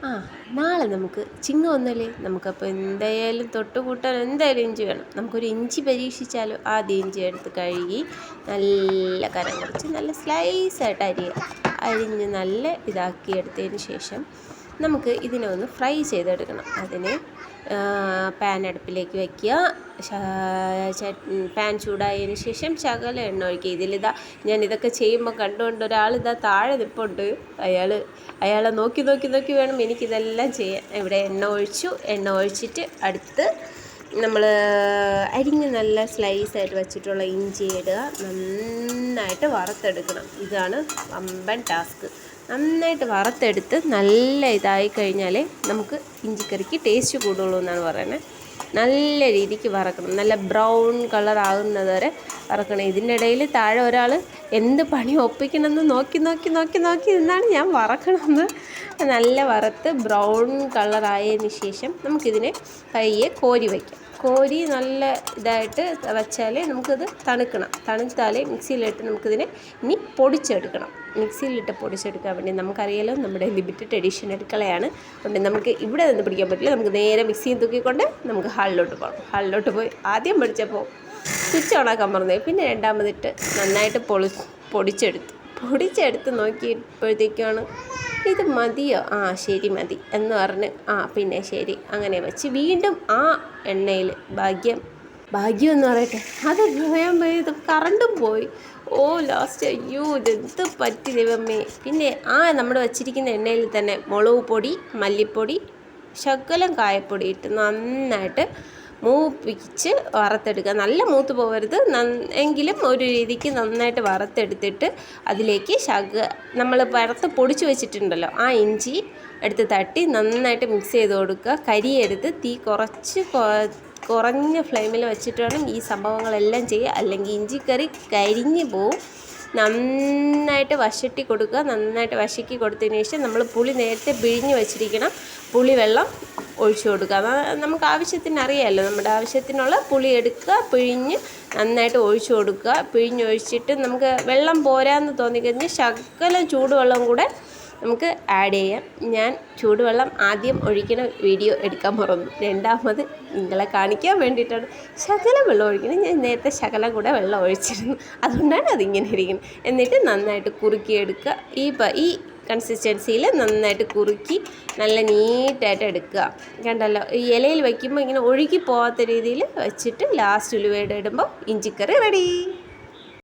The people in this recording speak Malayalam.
ആ നാളെ നമുക്ക് ചിങ്ങം ഒന്നല്ലേ, നമുക്കപ്പോൾ എന്തായാലും തൊട്ട് കൂട്ടാൻ എന്തായാലും ഇഞ്ചി വേണം. നമുക്കൊരു ഇഞ്ചി പരീക്ഷിച്ചാലോ. ആദ്യം ഇഞ്ചി എടുത്ത് കഴുകി നല്ല കനം കുറച്ച് നല്ല സ്ലൈസായിട്ട് അരിഞ്ഞ് നല്ല ഇതാക്കി എടുത്തതിന് ശേഷം നമുക്ക് ഇതിനെ ഒന്ന് ഫ്രൈ ചെയ്തെടുക്കണം. അതിന് പാൻ അടുപ്പിലേക്ക് വയ്ക്കുക. പാൻ ചൂടായതിന് ശേഷം ശകലം എണ്ണ ഒഴിക്കുക. ഞാനിതൊക്കെ ചെയ്യുമ്പോൾ കണ്ടുകൊണ്ട് ഒരാളിതാ താഴെ നിൽപ്പുണ്ട്. അയാളെ നോക്കി വേണം എനിക്കിതെല്ലാം ചെയ്യാൻ. ഇവിടെ എണ്ണ ഒഴിച്ചിട്ട് അടുത്ത് നമ്മൾ അരിഞ്ഞ് നല്ല സ്ലൈസായിട്ട് വെച്ചിട്ടുള്ള ഇഞ്ചി ഇടുക. നന്നായിട്ട് വറുത്തെടുക്കണം. ഇതാണ് വമ്പൻ ടാസ്ക്. നന്നായിട്ട് വറുത്തെടുത്ത് നല്ല ഇതായി കഴിഞ്ഞാലേ നമുക്ക് ഇഞ്ചിക്കറിക്ക് ടേസ്റ്റ് കൂടുള്ളൂ എന്നാണ് പറയുന്നത്. നല്ല രീതിക്ക് വറക്കണം. നല്ല ബ്രൗൺ കളർ ആകുന്നത് വരെ വറക്കണം. ഇതിൻ്റെ ഇടയിൽ താഴെ ഒരാൾ എന്ത് പണി ഒപ്പിക്കണമെന്ന് നോക്കി നിന്നാണ് ഞാൻ വറക്കണമെന്ന്. നല്ല വറുത്ത് ബ്രൗൺ കളറായതിന് ശേഷം നമുക്കിതിനെ പയ്യെ കോരി വയ്ക്കാം. കോരി നല്ല ഇതായിട്ട് വെച്ചാലേ നമുക്കിത് തണുത്താലേ മിക്സിയിലിട്ട് നമുക്കിതിനെ ഇനി പൊടിച്ചെടുക്കണം. മിക്സിയിലിട്ട് പൊടിച്ചെടുക്കാൻ വേണ്ടി നമുക്കറിയാലോ നമ്മുടെ ലിമിറ്റഡ് എഡിഷൻ അടുക്കളയാണ്. അതുകൊണ്ട് നമുക്ക് ഇവിടെ നിന്ന് പിടിക്കാൻ പറ്റില്ല. നമുക്ക് നേരെ മിക്സിയിൽ തൂക്കിക്കൊണ്ട് നമുക്ക് ഹാളിലോട്ട് പോകണം. ഹാളിലോട്ട് പോയി ആദ്യം പഠിച്ചപ്പോൾ സ്വിച്ച് ഓണാക്കാൻ പറഞ്ഞു. പിന്നെ രണ്ടാമതിട്ട് നന്നായിട്ട് പൊടിച്ചെടുത്ത് നോക്കിയപ്പോഴത്തേക്കാണ് ഇത് മതിയോ, ശരി മതി എന്ന് പറഞ്ഞ് പിന്നെ ശരി അങ്ങനെ വെച്ച് വീണ്ടും ആ എണ്ണയിൽ ഭാഗ്യം എന്ന് പറയട്ടെ, അത് ഇത് കറണ്ടും പോയി. ലാസ്റ്റ് അയ്യോ ഇതെന്ത് പറ്റി ദൈവമേ. പിന്നെ നമ്മൾ വച്ചിരിക്കുന്ന എണ്ണയിൽ തന്നെ മുളക് പൊടി, മല്ലിപ്പൊടി, ശകലം കായപ്പൊടി ഇട്ട് നന്നായിട്ട് മൂപ്പിച്ച് വറുത്തെടുക്കുക. നല്ല മൂത്ത് പോകരുത്, എങ്കിലും ഒരു രീതിക്ക് നന്നായിട്ട് വറുത്തെടുത്തിട്ട് അതിലേക്ക് നമ്മൾ വറുത്ത് പൊടിച്ച് വെച്ചിട്ടുണ്ടല്ലോ ആ ഇഞ്ചി എടുത്ത് തട്ടി നന്നായിട്ട് മിക്സ് ചെയ്ത് കൊടുക്കുക. കരിയെടുത്ത് തീ കുറഞ്ഞ ഫ്ലെയിമിൽ വെച്ചിട്ട് വേണം ഈ സംഭവങ്ങളെല്ലാം ചെയ്യുക. അല്ലെങ്കിൽ ഇഞ്ചിക്കറി കരിഞ്ഞ് പോവും. നന്നായിട്ട് വശട്ടി കൊടുക്കുക. നന്നായിട്ട് വശക്കി കൊടുത്തതിന് ശേഷം നമ്മൾ പുളി നേരത്തെ പിഴിഞ്ഞ് വെച്ചിരിക്കണം. പുളിവെള്ളം ഒഴിച്ചു കൊടുക്കുക. നമുക്ക് ആവശ്യത്തിന് അറിയാമല്ലോ, നമ്മുടെ ആവശ്യത്തിനുള്ള പുളി എടുക്കുക, പിഴിഞ്ഞ് നന്നായിട്ട് ഒഴിച്ചു കൊടുക്കുക. പിഴിഞ്ഞൊഴിച്ചിട്ട് നമുക്ക് വെള്ളം പോരാന്ന് തോന്നിക്കഴിഞ്ഞാൽ ശകലം ചൂടുവെള്ളം കൂടെ നമുക്ക് ആഡ് ചെയ്യാം. ഞാൻ ചൂടുവെള്ളം ആദ്യം ഒഴിക്കുന്ന വീഡിയോ എടുക്കാൻ മറന്നു. രണ്ടാമത് നിങ്ങളെ കാണിക്കാൻ വേണ്ടിയിട്ടാണ് ശകലം വെള്ളം ഒഴിക്കുന്നത്. ഞാൻ നേരത്തെ ശകലം കൂടെ വെള്ളം ഒഴിച്ചിരുന്നു, അതുകൊണ്ടാണ് അതിങ്ങനെ ഇരിക്കുന്നത്. എന്നിട്ട് നന്നായിട്ട് കുറുക്കിയെടുക്കുക. ഈ കൺസിസ്റ്റൻസിയിൽ നന്നായിട്ട് കുറുക്കി നല്ല നീറ്റായിട്ട് എടുക്കുക. കണ്ടല്ലോ, ഈ ഇലയിൽ വയ്ക്കുമ്പോൾ ഇങ്ങനെ ഒഴുകി പോകാത്ത രീതിയിൽ വെച്ചിട്ട് ലാസ്റ്റ് ഉലുവയുടെ ഇടുമ്പോൾ ഇഞ്ചിക്കറി റെഡി.